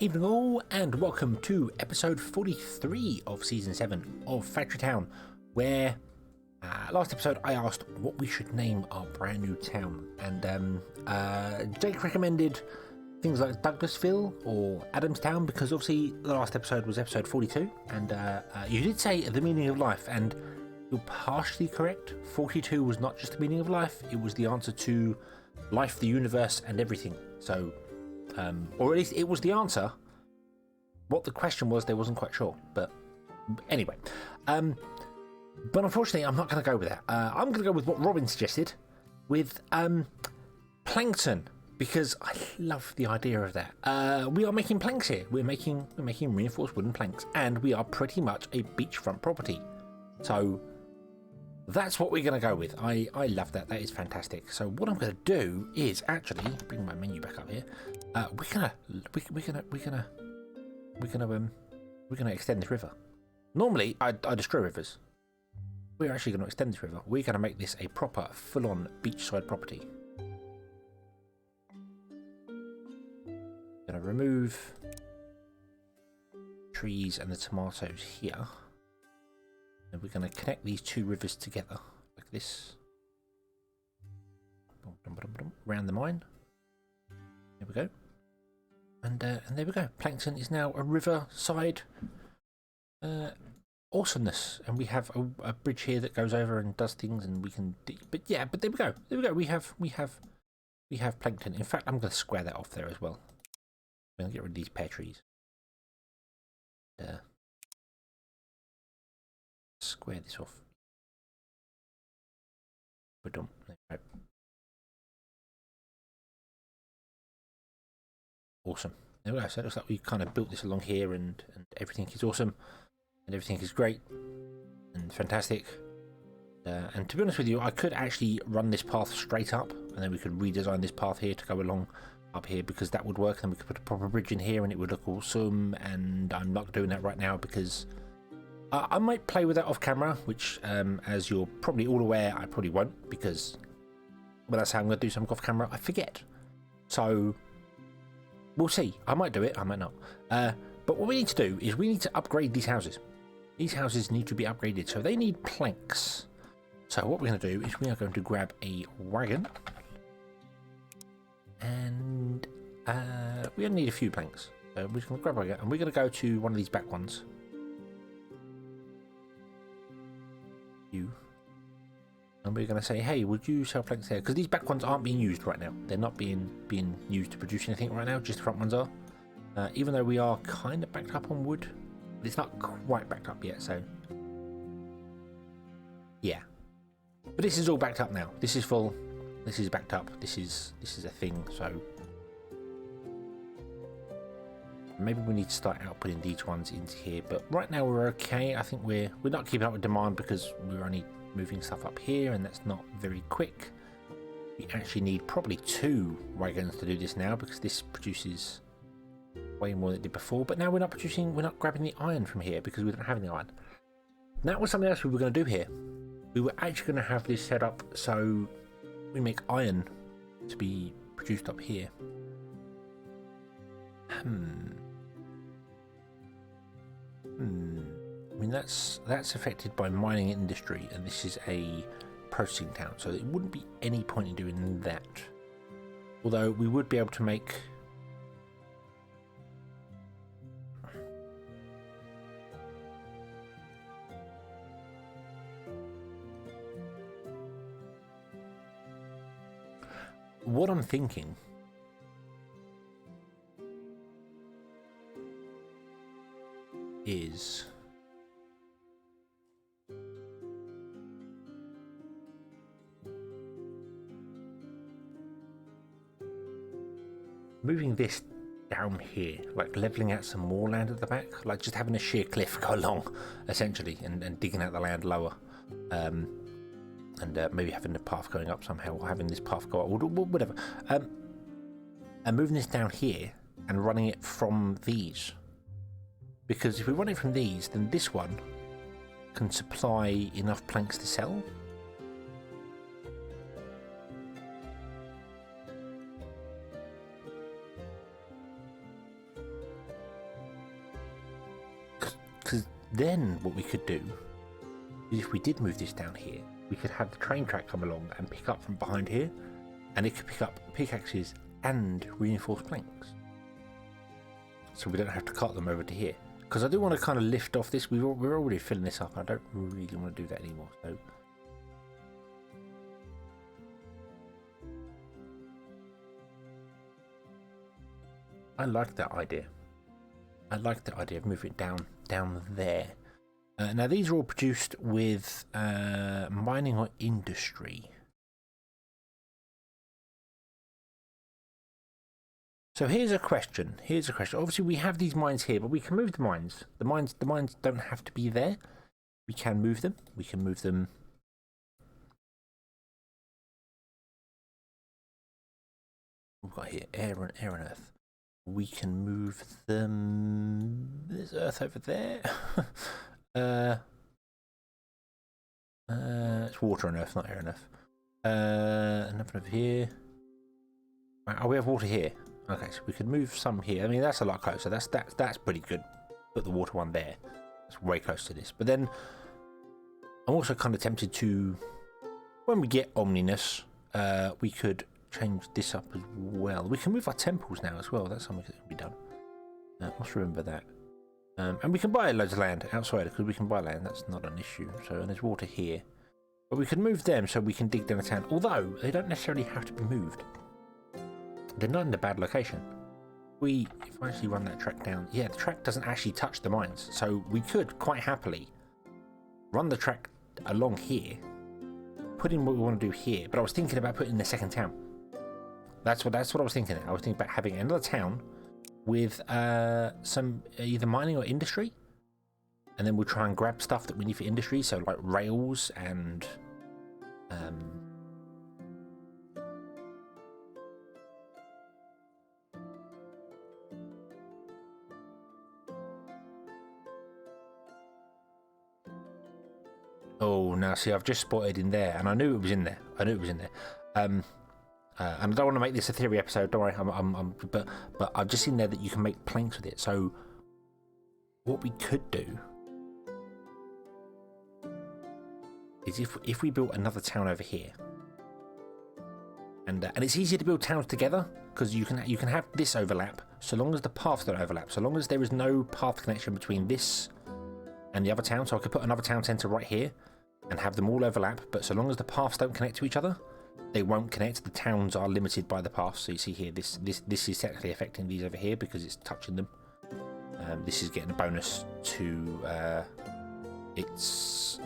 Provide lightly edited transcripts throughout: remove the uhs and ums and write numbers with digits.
Evening all, and welcome to episode 43 of season 7 of Factory Town, where last episode I asked what we should name our brand new town, and Jake recommended things like Douglasville or Adamstown, because obviously the last episode was episode 42, and you did say the meaning of life, and you're partially correct. 42 was not just the meaning of life, it was the answer to life, the universe, and everything. So or at least it was the answer. What the question was, they wasn't quite sure. But anyway, but unfortunately, I'm not going to go with that. I'm going to go with what Robin suggested, with Plankton, because I love the idea of that. We are making planks here. We're making reinforced wooden planks, and we are pretty much a beachfront property. So that's what we're going to go with. I love that. That is fantastic. So what I'm going to do is actually bring my menu back up here. We're gonna extend this river. Normally, I destroy rivers. We're actually going to extend this river. We're going to make this a proper, full-on beachside property. Going to remove trees and the tomatoes here. And we're going to connect these two rivers together, like this. Round the mine. There we go. And there we go. Plankton is now a riverside awesomeness, and we have a bridge here that goes over and does things, and we can. But there we go. There we go. We have Plankton. In fact, I'm going to square that off there as well. I'm going to get rid of these pear trees. Square this off. But don't. Awesome. There we go. So it looks like we kind of built this along here, and everything is awesome, and everything is great and fantastic. And to be honest with you, I could actually run this path straight up, and then we could redesign this path here to go along up here, because that would work. And we could put a proper bridge in here, and it would look awesome. And I'm not doing that right now because I might play with that off camera, which, as you're probably all aware, I probably won't, because when I say I'm going to do something off camera, I forget. So we'll see. I might do it, I might not. But what we need to do is we need to upgrade these houses. These houses need to be upgraded, so they need planks. So what we're going to do is we are going to grab a wagon, and we're going to need a few planks. So we're just going to grab a wagon, and we're going to go to one of these back ones. And we're going to say, hey, would you sell planks here? Because these back ones aren't being used right now. They're not being used to produce anything right now, just the front ones are. Even though we are kind of backed up on wood, but it's not quite backed up yet, so yeah. But this is all backed up now. This is full. This is backed up. This is a thing, so maybe we need to start outputting these ones into here. But right now we're okay. I think we're not keeping up with demand because we're only moving stuff up here, and that's not very quick. We actually need probably 2 wagons to do this now, because this produces way more than it did before. But now we're not grabbing the iron from here because we don't have any iron. And that was something else we were going to do here. We were actually going to have this set up so we make iron to be produced up here. I mean, that's affected by mining industry, and this is a processing town, so it wouldn't be any point in doing that. Although we would be able to make what I'm thinking is moving this down here, like leveling out some more land at the back, like just having a sheer cliff go along, essentially, and digging out the land lower, and maybe having the path going up somehow, or having this path go up, or whatever, and moving this down here and running it from these. Because if we run it from these, then this one can supply enough planks to sell. Then what we could do is if we did move this down here, we could have the train track come along and pick up from behind here, and it could pick up pickaxes and reinforced planks. So we don't have to cut them over to here. Because I do want to kind of lift off this. We're already filling this up. I don't really want to do that anymore. So I like that idea. I like the idea of moving it down there. Now these are all produced with mining or industry. So here's a question. Obviously we have these mines here, but we can move the mines. The mines don't have to be there. We can move them. We can move them. We've got here air and earth. We can move them. There's earth over there. It's water and earth, not air and earth. Nothing over here. Oh, we have water here. Okay, so we could move some here. I mean, that's a lot closer. That's pretty good. Put the water one there. That's way close to this. But then I'm also kind of tempted to, when we get omniness, we could change this up as well. We can move our temples now as well. That's something that can be done. Must remember that. And we can buy loads of land outside because we can buy land. That's not an issue. So, and there's water here. But we can move them so we can dig down a town. Although they don't necessarily have to be moved. They're not in a bad location. If I actually run that track down, yeah, the track doesn't actually touch the mines, so we could quite happily run the track along here, put in what we want to do here. But I was thinking about putting the second town. That's what I was thinking. I was thinking about having another town with some either mining or industry, and then we'll try and grab stuff that we need for industry, so like rails and oh, now see, I've just spotted in there, and I knew it was in there. And I don't want to make this a theory episode. Don't worry. But I've just seen there that you can make planks with it. So what we could do is if we built another town over here, and it's easier to build towns together because you can have this overlap so long as the paths don't overlap. So long as there is no path connection between this and the other town. So I could put another town centre right here and have them all overlap, but so long as the paths don't connect to each other, they won't connect. The towns are limited by the paths. So you see here, this is technically affecting these over here because it's touching them. This is getting a bonus to it's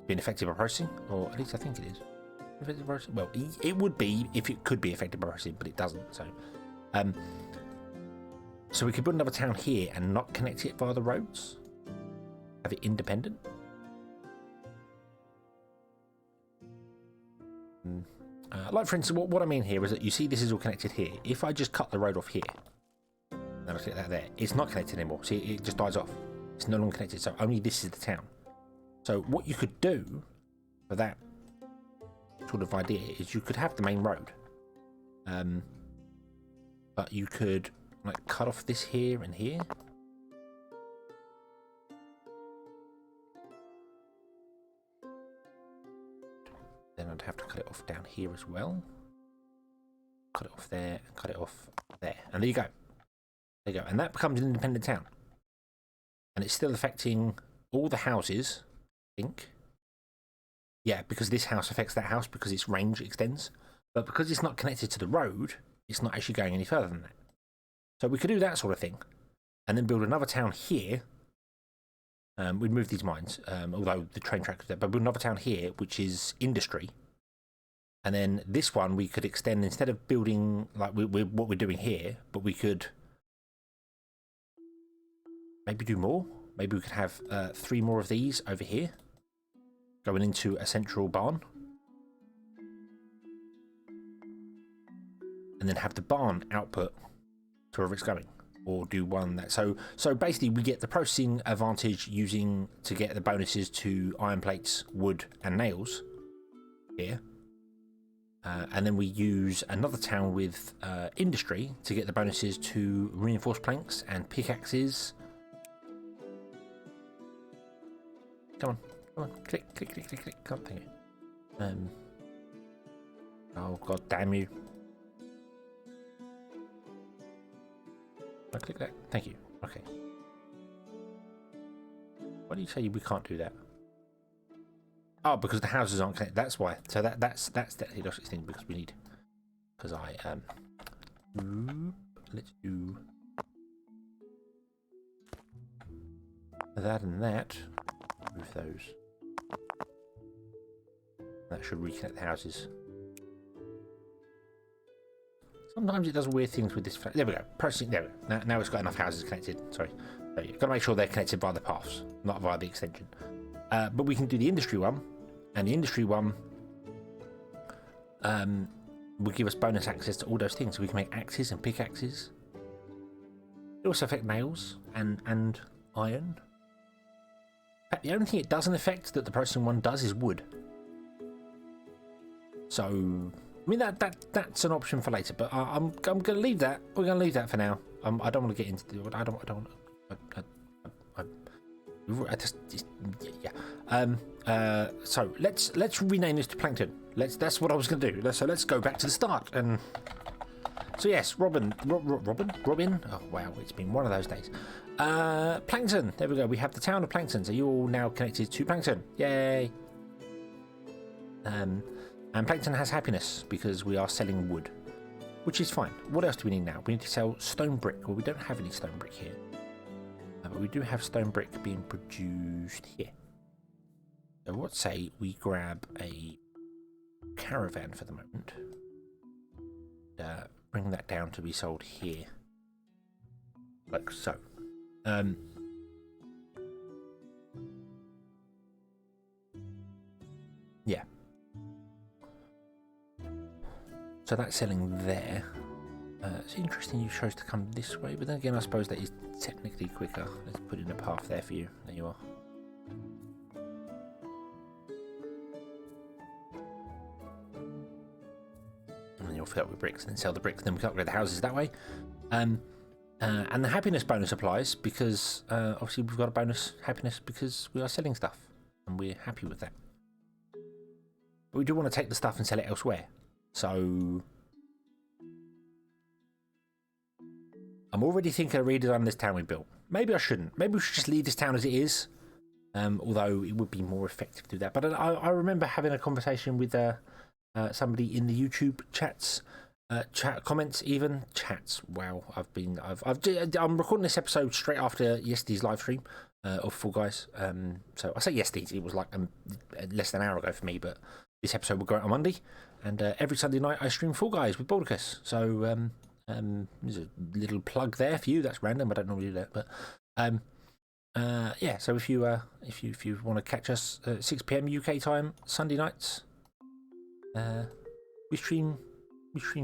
being affected by processing, or at least I think it is. Affected by processing? Well, it would be if it could be affected by processing, but it doesn't. So we could put another town here and not connect it via the roads. Have it independent. Like for instance, what I mean here is that you see this is all connected here. If I just cut the road off here, and I click that there, it's not connected anymore. See, it just dies off. It's no longer connected, so only this is the town. So what you could do for that sort of idea is you could have the main road, but you could like cut off this here and here. Then I'd have to cut it off down here as well. Cut it off there and cut it off there. And there you go. There you go. And that becomes an independent town. And it's still affecting all the houses, I think. Yeah, because this house affects that house because its range extends. But because it's not connected to the road, it's not actually going any further than that. So we could do that sort of thing. And then build another town here. We'd move these mines, although the train track is there, but build another town here, which is industry. And then this one we could extend, instead of building like what we're doing here, but we could maybe do more. Maybe we could have 3 more of these over here, going into a central barn. And then have the barn output to wherever it's going. Or do one that so basically we get the processing advantage using to get the bonuses to iron plates, wood and nails here, and then we use another town with industry to get the bonuses to reinforced planks and pickaxes Come on, click. Come on, thank you. Oh god damn you. I click that. Thank you. Okay. Why do you say we can't do that? Oh, because the houses aren't connected. That's why. So that's the logic thing because we need. Because let's do that and that. Move those. That should reconnect the houses. Sometimes it does weird things with this. There we go. Processing. There we go. Now it's got enough houses connected. Sorry. So you've got to make sure they're connected by the paths, not via the extension. But we can do the industry one, and the industry one will give us bonus access to all those things. So we can make axes and pickaxes. It also affects nails and iron. In fact, the only thing it doesn't affect that the processing one does is wood. So, I mean that's an option for later. But I'm going to leave that. We're going to leave that for now. I don't want to get into the. I don't. So let's rename this to Plankton. That's what I was going to do. So let's go back to the start. And so yes, Robin. Oh wow, it's been one of those days. Plankton. There we go. We have the town of Plankton. So you're all now connected to Plankton. Yay. And Plankton has happiness because we are selling wood, which is fine. What else do we need now? We need to sell stone brick. Well, we don't have any stone brick here. But we do have stone brick being produced here. So what say we grab a caravan for the moment. Bring that down to be sold here. Like so. Yeah. So that's selling there. It's interesting you chose to come this way, but then again I suppose that is technically quicker. Let's put in a path there for you. There you are. And then you'll fill up with bricks and then sell the bricks, and then we can upgrade the houses that way. And the happiness bonus applies because obviously we've got a bonus happiness because we are selling stuff and we're happy with that. But we do want to take the stuff and sell it elsewhere. So I'm already thinking of redesigning this town we built. Maybe I shouldn't. Maybe we should just leave this town as it is. Although it would be more effective to do that. But I remember having a conversation with somebody in the YouTube chats, chat comments, even chats. Wow, I'm recording this episode straight after yesterday's live stream of Fall Guys. So I say yesterday's. It was like less than an hour ago for me, but this episode will go out on Monday, and every Sunday night I stream Fall Guys with Baldicus. So there's a little plug there for you. That's random. I don't normally do that, but yeah. So if you want to catch us at 6 PM UK time Sunday nights, we stream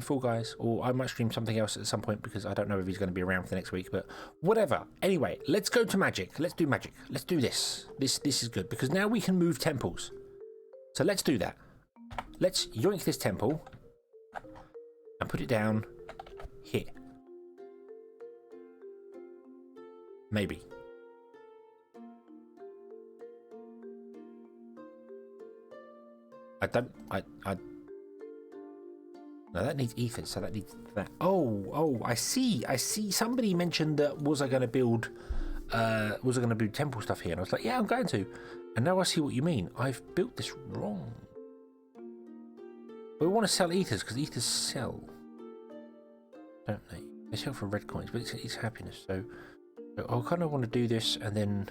Fall Guys, or I might stream something else at some point because I don't know if he's going to be around for the next week. But whatever. Anyway, let's go to magic. Let's do magic. Let's do this. This is good because now we can move temples. So let's do that. Let's yoink this temple and put it down here. Maybe. No, that needs ethers, so that needs that. Oh, I see. Somebody mentioned that was I going to build temple stuff here? And I was like, yeah, I'm going to. And now I see what you mean. I've built this wrong. But we want to sell ethers because ethers sell, don't they? They sell for red coins, but it's happiness. So I kind of want to do this and then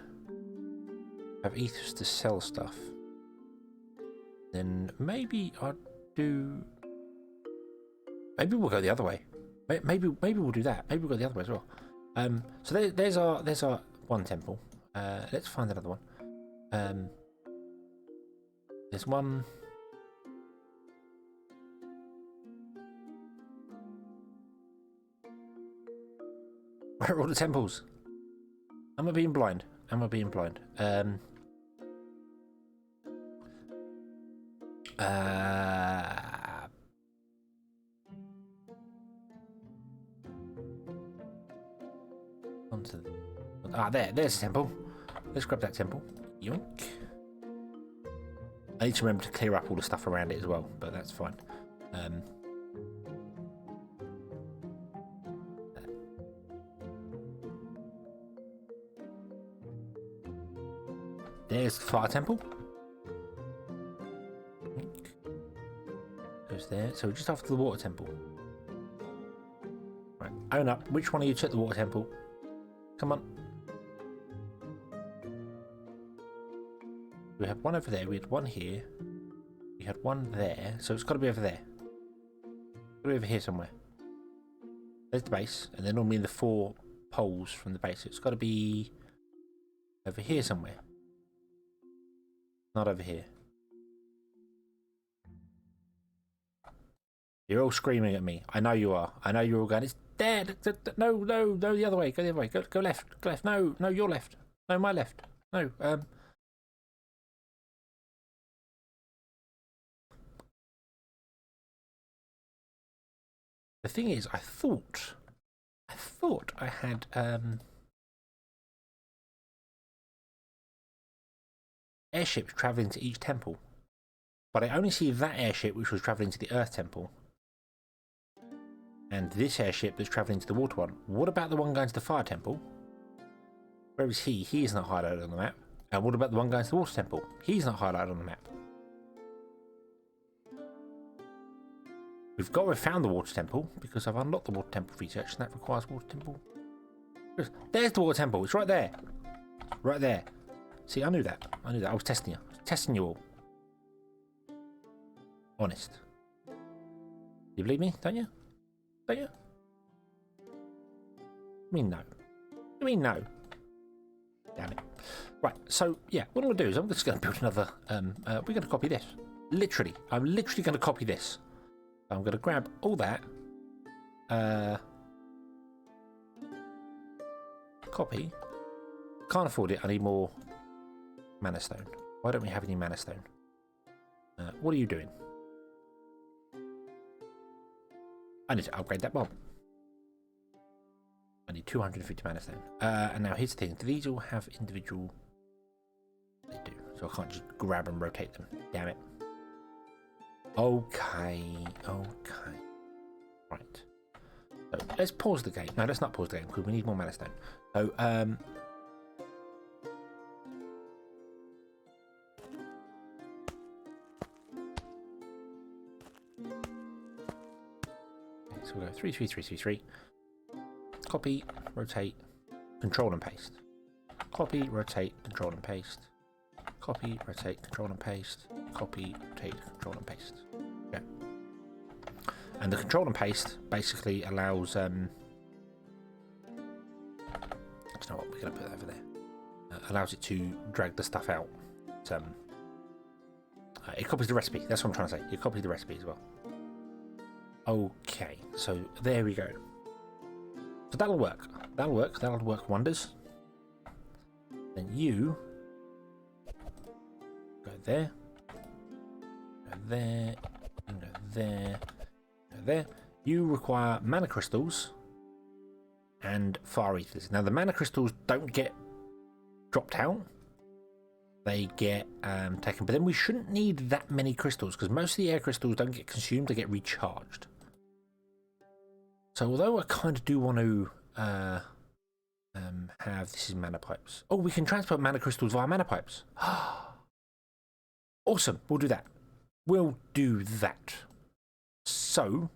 have ethers to sell stuff. Then maybe I'll do. Maybe we'll go the other way. Maybe we'll do that. Maybe we'll go the other way as well. So there's our one temple. Let's find another one. There's one. Where are all the temples? Am I being blind? There's a temple. Let's grab that temple. Yoink. I need to remember to clear up all the stuff around it as well, but that's fine. There's the fire temple. Goes there. So we're just after the water temple. Right, own up. Which one of you took the water temple? Come on. We had one over there. We had one here. We had one there. So it's got to be over there. Got to be over here somewhere. There's the base, and they're normally in the 4 poles from the base. So it's got to be over here somewhere. Not over here. You're all screaming at me. I know you are. I know you're all going, it's there. No, no, no, the other way. Go the other way. Go left. Go left. No, no, your left. No, my left. No, The thing is, I thought I had, airships travelling to each temple. But I only see that airship which was travelling to the Earth Temple. And this airship that's travelling to the Water one. What about the one going to the Fire Temple? Where is he? He is not highlighted on the map. And what about the one going to the Water Temple? He's not highlighted on the map. We've got to have found the Water Temple because I've unlocked the Water Temple research and that requires Water Temple. There's the Water Temple. It's right there. Right there. See, I knew that. I knew that. I was testing you. Testing you all. Honest. You believe me? Don't you? Don't you? I mean, no. I mean, no. Damn it. Right, so, yeah, what I'm going to do is I'm just going to build another... we're going to copy this. Literally. I'm literally going to copy this. I'm going to grab all that. Copy. Can't afford it. I need more mana stone. Why don't we have any mana stone? What are you doing? I need to upgrade that bomb. I need 250 mana stone. And now here's the thing. Do these all have individual... They do. So I can't just grab and rotate them. Damn it. Okay. Okay. Right. So let's pause the game. No, let's not pause the game because we need more mana stone. So, so we'll go 3, 3, 3, 3, 3. Copy, rotate, control and paste. Copy, rotate, control and paste. Copy, rotate, control and paste. Copy, rotate, control and paste. Okay. And the control and paste basically allows I don't know what we're going to put over there. Allows it to drag the stuff out. It copies the recipe. That's what I'm trying to say. It copies the recipe as well. Okay, so there we go. So that'll work. That'll work. That'll work wonders. Then you go there. Go there. And go there. Go there. You require mana crystals and fire ethers. Now the mana crystals don't get dropped out. They get taken. But then we shouldn't need that many crystals because most of the air crystals don't get consumed. They get recharged. So although I kind of do want to have... This is mana pipes. Oh, we can transport mana crystals via mana pipes. Awesome. We'll do that. We'll do that. So...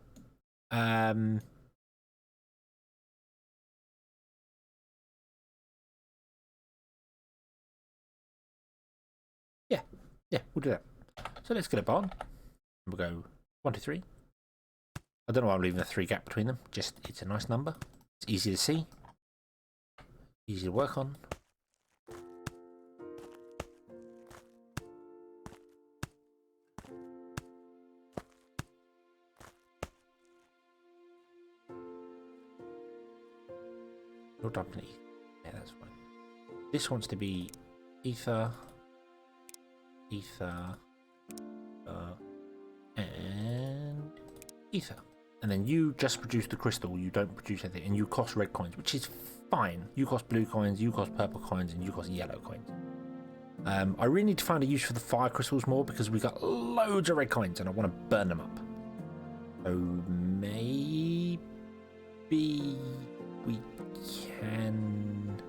Yeah, we'll do that. So let's get a barn. We'll go 1, 2, 3. I don't know why I'm leaving a 3 gap between them. Just, it's a nice number. It's easy to see. Easy to work on. You're dumping it. Yeah, that's fine. This wants to be ether. Ether. And ether. And then you just produce the crystal, you don't produce anything, and you cost red coins, which is fine. You cost blue coins, you cost purple coins, and you cost yellow coins. I really need to find a use for the fire crystals more because we got loads of red coins and I want to burn them up. So maybe we can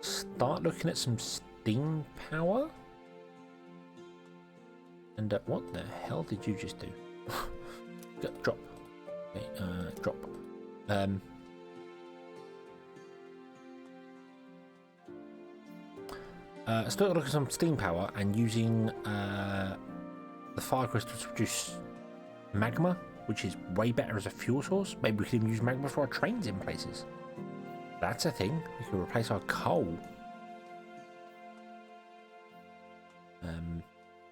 start looking at some steam power. And what the hell did you just do? Drop. Okay, drop. Start looking at some steam power and using the fire crystals to produce magma, which is way better as a fuel source. Maybe we can even use magma for our trains in places. That's a thing. We can replace our coal.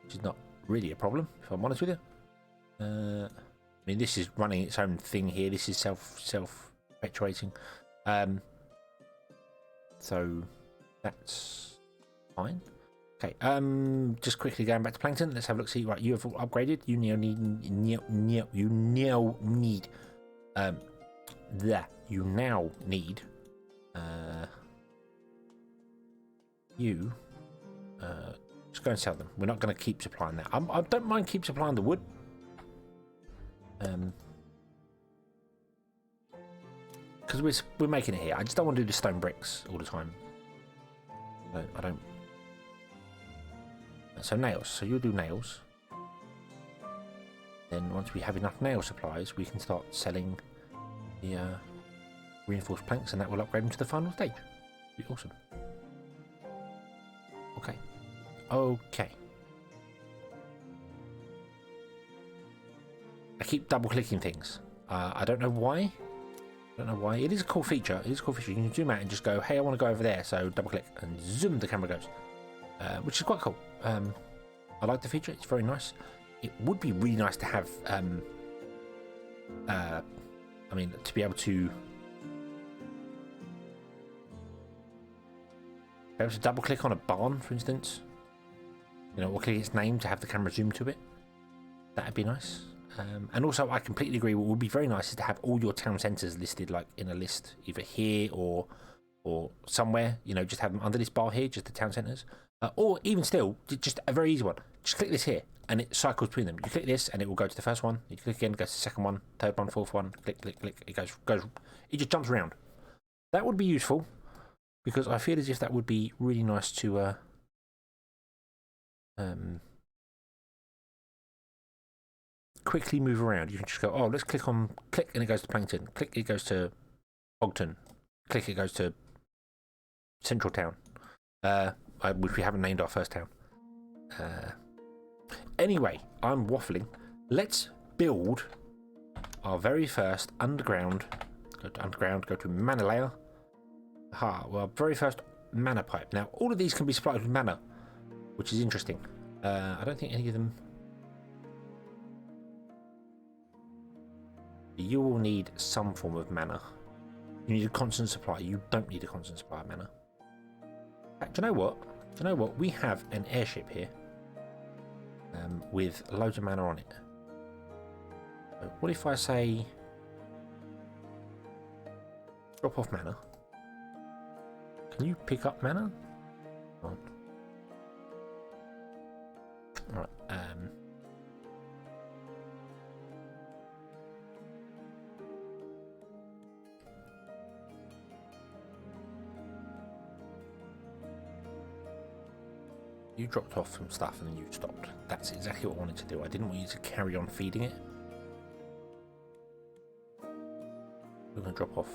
Which is not really a problem, if I'm honest with you. I mean, this is running its own thing here. This is self-perpetuating. So that's fine. Okay. Just quickly going back to Plankton. Let's have a look. See, right, you have upgraded. You now need. You now need. Just go and sell them. We're not going to keep supplying that. I don't mind keep supplying the wood. Because we're making it here. I just don't want to do the stone bricks all the time. I don't. So nails. So you'll do nails. Then once we have enough nail supplies, we can start selling the reinforced planks, and that will upgrade them to the final stage. Be awesome. Okay. Okay. I keep double clicking things. I don't know why. I don't know why. It is a cool feature. It is a cool feature. You can zoom out and just go, hey, I want to go over there. So double click and zoom, the camera goes. Which is quite cool. I like the feature. It's very nice. It would be really nice to have, I mean, to be able to double click on a barn, for instance. You know, or click its name to have the camera zoom to it. That'd be nice. And also, I completely agree. What would be very nice is to have all your town centres listed, like in a list, either here or somewhere. You know, just have them under this bar here, just the town centres. Or even still, just a very easy one. Just click this here, and it cycles between them. You click this, and it will go to the first one. You click again, it goes to the second one, third one, fourth one. Click, click, click. It goes. It just jumps around. That would be useful, because I feel as if that would be really nice to quickly move around. You can just go, oh, let's click, and it goes to Plankton. Click, it goes to Ogden. Click, it goes to Central Town, which we haven't named our first town. Anyway, I'm waffling. Let's build our very first underground. Go to underground. Go to mana layer. Aha, well, our very first mana pipe. Now, all of these can be supplied with mana, which is interesting. I don't think any of them. You will need some form of mana. You need a constant supply. You don't need a constant supply of mana. Do you know what? We have an airship here with loads of mana on it. So what if I say drop off mana? Can you pick up mana? All right. You dropped off some stuff and then you stopped. That's exactly what I wanted to do. I didn't want you to carry on feeding it. We're going to drop off.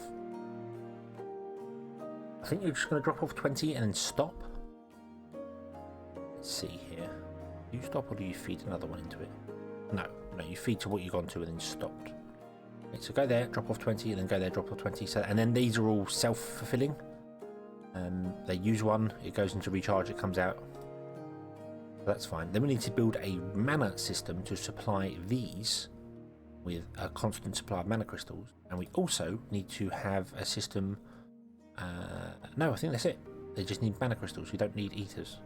I think you're just going to drop off 20 and then stop. Let's see here. Do you stop or do you feed another one into it? No, you feed to what you've gone to and then stopped. Okay, so go there, drop off 20, and then go there, drop off 20. So, and then these are all self-fulfilling. They use one, it goes into recharge, it comes out. That's fine. Then we need to build a mana system to supply these with a constant supply of mana crystals. And we also need to have a system... no, I think that's it. They just need mana crystals. You don't need ethers.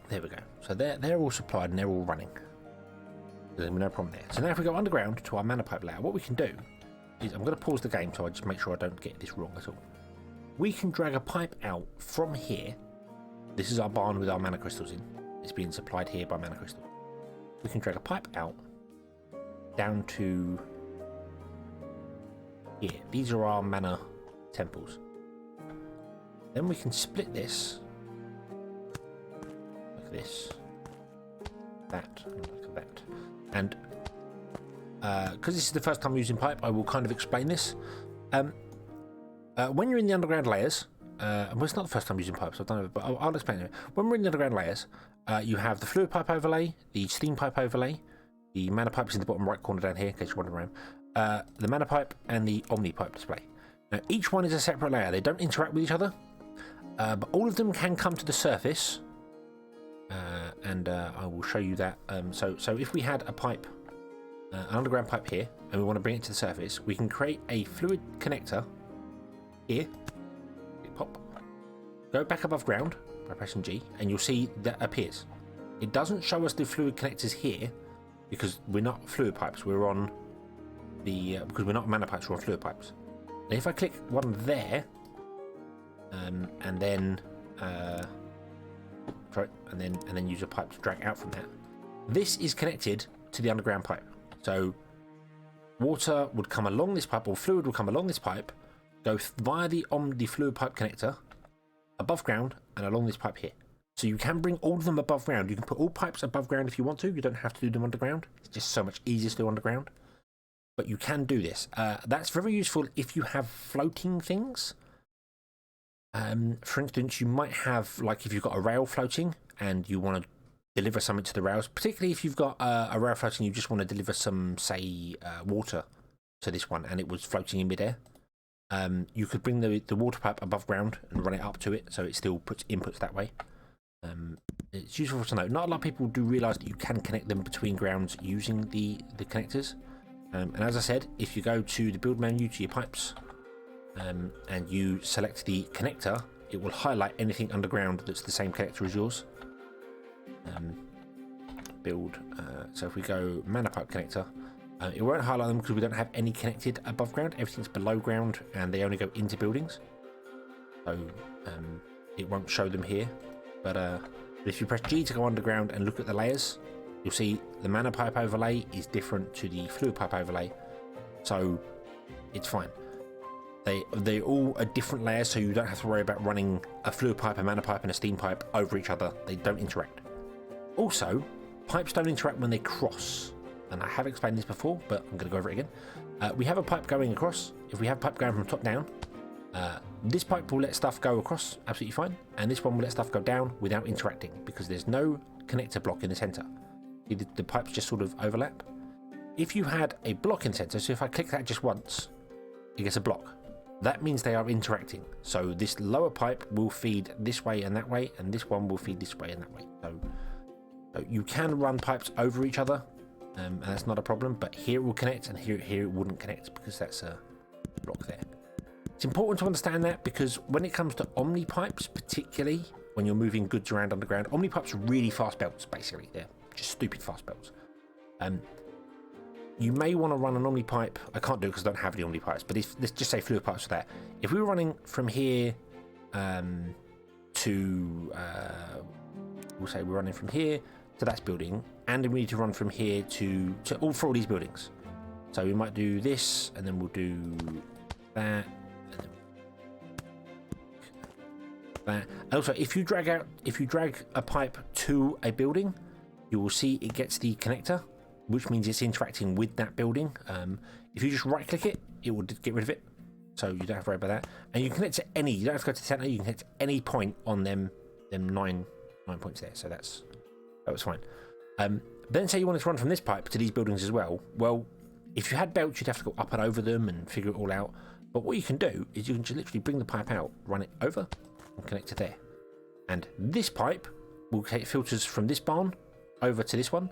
There we go. So they're all supplied and they're all running. There's no problem there. So now if we go underground to our mana pipe layer, what we can do is, I'm going to pause the game so I just make sure I don't get this wrong at all. We can drag a pipe out from here. This is our barn with our mana crystals in. It's being supplied here by mana crystal. We can drag a pipe out down to here. These are our mana temples. Then we can split this like this, that, and like that. And because this is the first time using pipe, I will kind of explain this. When you're in the underground layers, well, it's not the first time using pipes, I've done it, but I'll explain it. When we're in the underground layers, you have the fluid pipe overlay, the steam pipe overlay, the mana pipe is in the bottom right corner down here, in case you're wondering around, the mana pipe, and the omni pipe display. Now, each one is a separate layer. They don't interact with each other, but all of them can come to the surface, and I will show you that. So if we had a pipe, an underground pipe here, and we want to bring it to the surface, we can create a fluid connector here, pop, go back above ground by pressing G, and you'll see that appears. It doesn't show us the fluid connectors here because we're not fluid pipes. We're on the because we're not mana pipes. We're on fluid pipes. And if I click one there, and then and then use a pipe to drag out from that, this is connected to the underground pipe. So water would come along this pipe, or fluid would come along this pipe, go via the fluid pipe connector above ground and along this pipe here. So you can bring all of them above ground. You can put all pipes above ground if you want to. You don't have to do them underground. It's just so much easier to do underground. But you can do this. That's very useful if you have floating things. For instance, you might have, like, if you've got a rail floating and you want to deliver something to the rails, particularly if you've got a rail floating, you just want to deliver some, say, water to this one, and it was floating in midair. You could bring the water pipe above ground and run it up to it, so it still puts inputs that way. It's useful to know. Not a lot of people do realise that you can connect them between grounds using the connectors. And as I said, if you go to the build menu to your pipes, and you select the connector, it will highlight anything underground that's the same connector as yours. Build. So if we go mana pipe connector, it won't highlight them because we don't have any connected above ground. Everything's below ground and they only go into buildings. So it won't show them here. But if you press G to go underground and look at the layers, you'll see the mana pipe overlay is different to the fluid pipe overlay. So it's fine. They're all a different layer, so you don't have to worry about running a fluid pipe, a mana pipe, and a steam pipe over each other. They don't interact. Also, pipes don't interact when they cross. And I have explained this before, but I'm going to go over it again. We have a pipe going across. If we have a pipe going from top down, this pipe will let stuff go across absolutely fine, and this one will let stuff go down without interacting because there's no connector block in the center. The pipes just sort of overlap. If you had a block in the center, so if I click that just once, it gets a block. That means they are interacting. So this lower pipe will feed this way and that way, and this one will feed this way and that way. So you can run pipes over each other, and that's not a problem. But here it will connect, and here it wouldn't connect because that's a block there. It's important to understand that because when it comes to omni pipes, particularly when you're moving goods around underground, omni pipes are really fast belts. Basically, they're just stupid fast belts. You may want to run an omni pipe. I can't do it because I don't have any omni pipes, but let's just say fluid pipes for that. If we were running from here to, we'll say we're running from here to that building, and we need to run from here to all four of these buildings. So we might do this, and then we'll do that, and then that. And also, if you drag a pipe to a building, you will see it gets the connector, which means it's interacting with that building. If you just right click it, it will get rid of it. So you don't have to worry about that. And you can connect to any, you don't have to go to the center, you can connect to any point on them 9 points there. So that was fine. Then say you wanted to run from this pipe to these buildings as well. Well, if you had belts, you'd have to go up and over them and figure it all out. But what you can do is you can just literally bring the pipe out, run it over, and connect to there. And this pipe will take filters from this barn over to this one.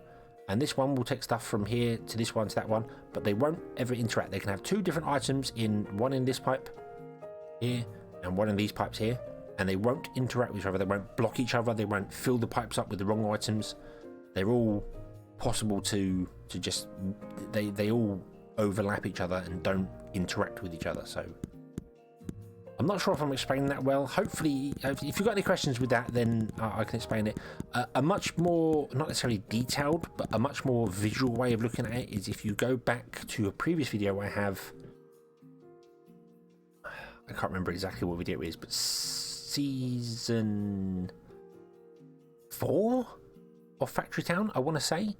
And this one will take stuff from here to this one to that one, but they won't ever interact. They can have two different items one in this pipe here and one in these pipes here, and they won't interact with each other. They won't block each other. They won't fill the pipes up with the wrong items. They're all possible to just they all overlap each other and don't interact with each other. So I'm not sure if I'm explaining that well. Hopefully, if you've got any questions with that, then I can explain it. A much more, not necessarily detailed, but a much more visual way of looking at it is if you go back to a previous video I have. I can't remember exactly what video it is, but season 4 of Factory Town, I want to say.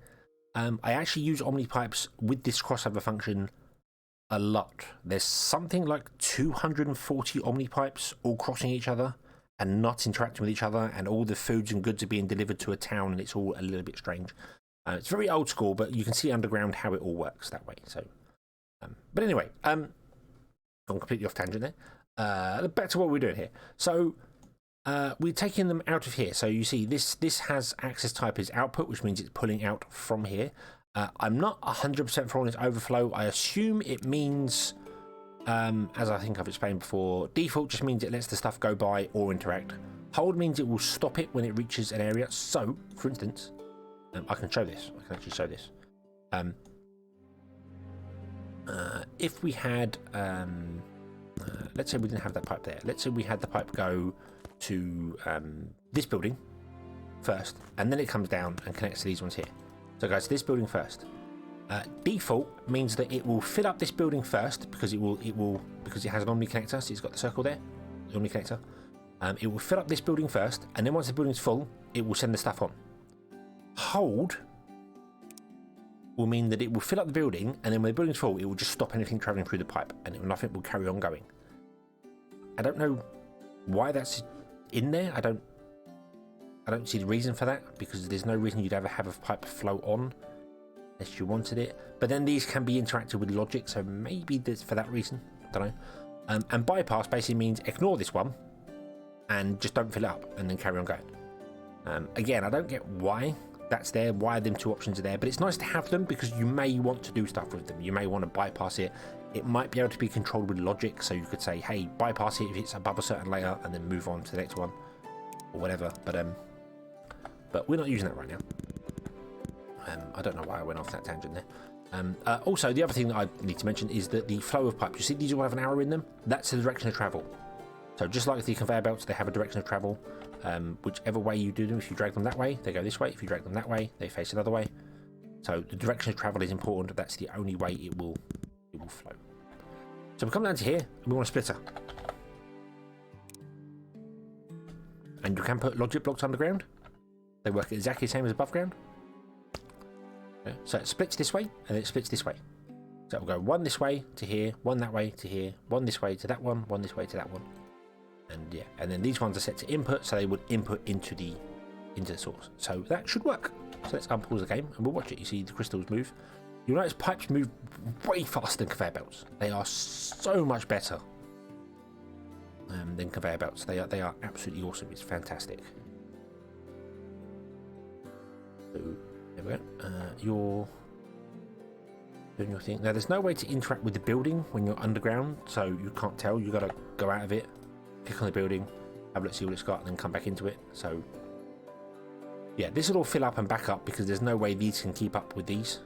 I actually use Omni pipes with this crossover function a lot. There's something like 240 Omni pipes all crossing each other and not interacting with each other, and all the foods and goods are being delivered to a town, and it's all a little bit strange. It's very old school, but you can see underground how it all works that way. So, but anyway, I'm completely off tangent there. Back to what we're doing here. So we're taking them out of here. So you see this has access type as output, which means it's pulling out from here. I'm not 100% for all this overflow. I assume it means, as I think I've explained before, default just means it lets the stuff go by or interact. Hold means it will stop it when it reaches an area. So, for instance, I can show this. I can actually show this. If we had, let's say we didn't have that pipe there. Let's say we had the pipe go to this building first, and then it comes down and connects to these ones here. So it goes to this building first. Default means that it will fill up this building first because it has an Omni connector. So it's got the circle there, the Omni connector. It will fill up this building first, and then once the building's full, it will send the stuff on. Hold will mean that it will fill up the building, and then when the building's full, it will just stop anything traveling through the pipe, and nothing will carry on going. I don't know why that's in there. I don't see the reason for that, because there's no reason you'd ever have a pipe flow on unless you wanted it. But then these can be interacted with logic, so maybe that's for that reason. I don't know. And bypass basically means ignore this one and just don't fill it up and then carry on going. Again, I don't get why that's there, why them two options are there, but it's nice to have them because you may want to do stuff with them. You may want to bypass it. It might be able to be controlled with logic, so you could say, hey, bypass it if it's above a certain layer and then move on to the next one or whatever. But we're not using that right now. I don't know why I went off that tangent there. Also, the other thing that I need to mention is that the flow of pipes, you see these all have an arrow in them? That's the direction of travel. So just like the conveyor belts, they have a direction of travel. Whichever way you do them, if you drag them that way, they go this way. If you drag them that way, they face another way. So the direction of travel is important. That's the only way it will flow. So we come down to here, and we want a splitter. And you can put logic blocks underground. They work exactly the same as above ground. Okay. So it splits this way, and it splits this way. So it will go one this way to here, one that way to here, one this way to that one this way to that one. And yeah, and then these ones are set to input, so they would input into the source. So that should work. So let's unpause the game and we'll watch it. You see the crystals move. You'll notice pipes move way faster than conveyor belts. They are so much better than conveyor belts. They are absolutely awesome. It's fantastic. So there we go. You're doing your thing. Now there's no way to interact with the building when you're underground, so you can't tell. You got to go out of it, click on the building, have a look, see what it's got, and then come back into it. So yeah, this will all fill up and back up because there's no way these can keep up with these.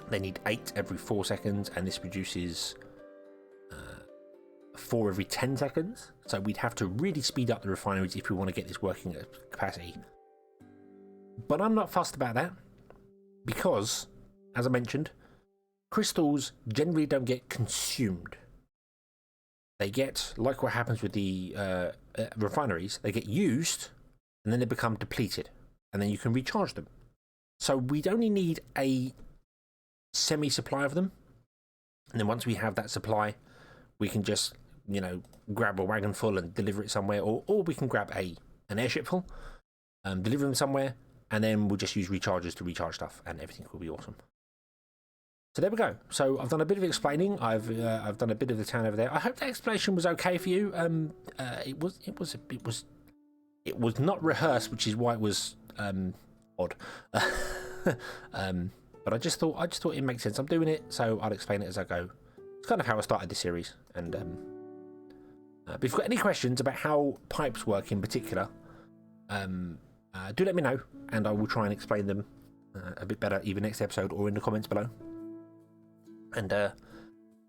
They need 8 every 4 seconds, and this produces 4 every 10 seconds. So we'd have to really speed up the refineries if we want to get this working at capacity. But I'm not fussed about that because, as I mentioned, crystals generally don't get consumed. They get, like what happens with the refineries, they get used and then they become depleted, and then you can recharge them. So we'd only need a semi-supply of them, and then once we have that supply, we can just, grab a wagon full and deliver it somewhere, or we can grab an airship full, deliver them somewhere, and then we'll just use rechargers to recharge stuff, and everything will be awesome. So there we go. So I've done a bit of explaining. I've done a bit of the town over there. I hope that explanation was okay for you. It was not rehearsed, which is why it was odd. But I just thought it makes sense. I'm doing it, so I'll explain it as I go. It's kind of how I started this series, and But if you've got any questions about how pipes work in particular, do let me know, and I will try and explain them a bit better either next episode or in the comments below. And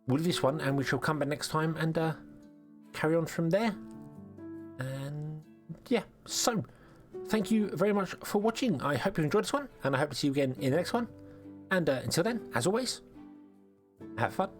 we'll leave this one, and we shall come back next time and carry on from there. And yeah, so thank you very much for watching. I hope you enjoyed this one, and I hope to see you again in the next one. And until then, as always, have fun.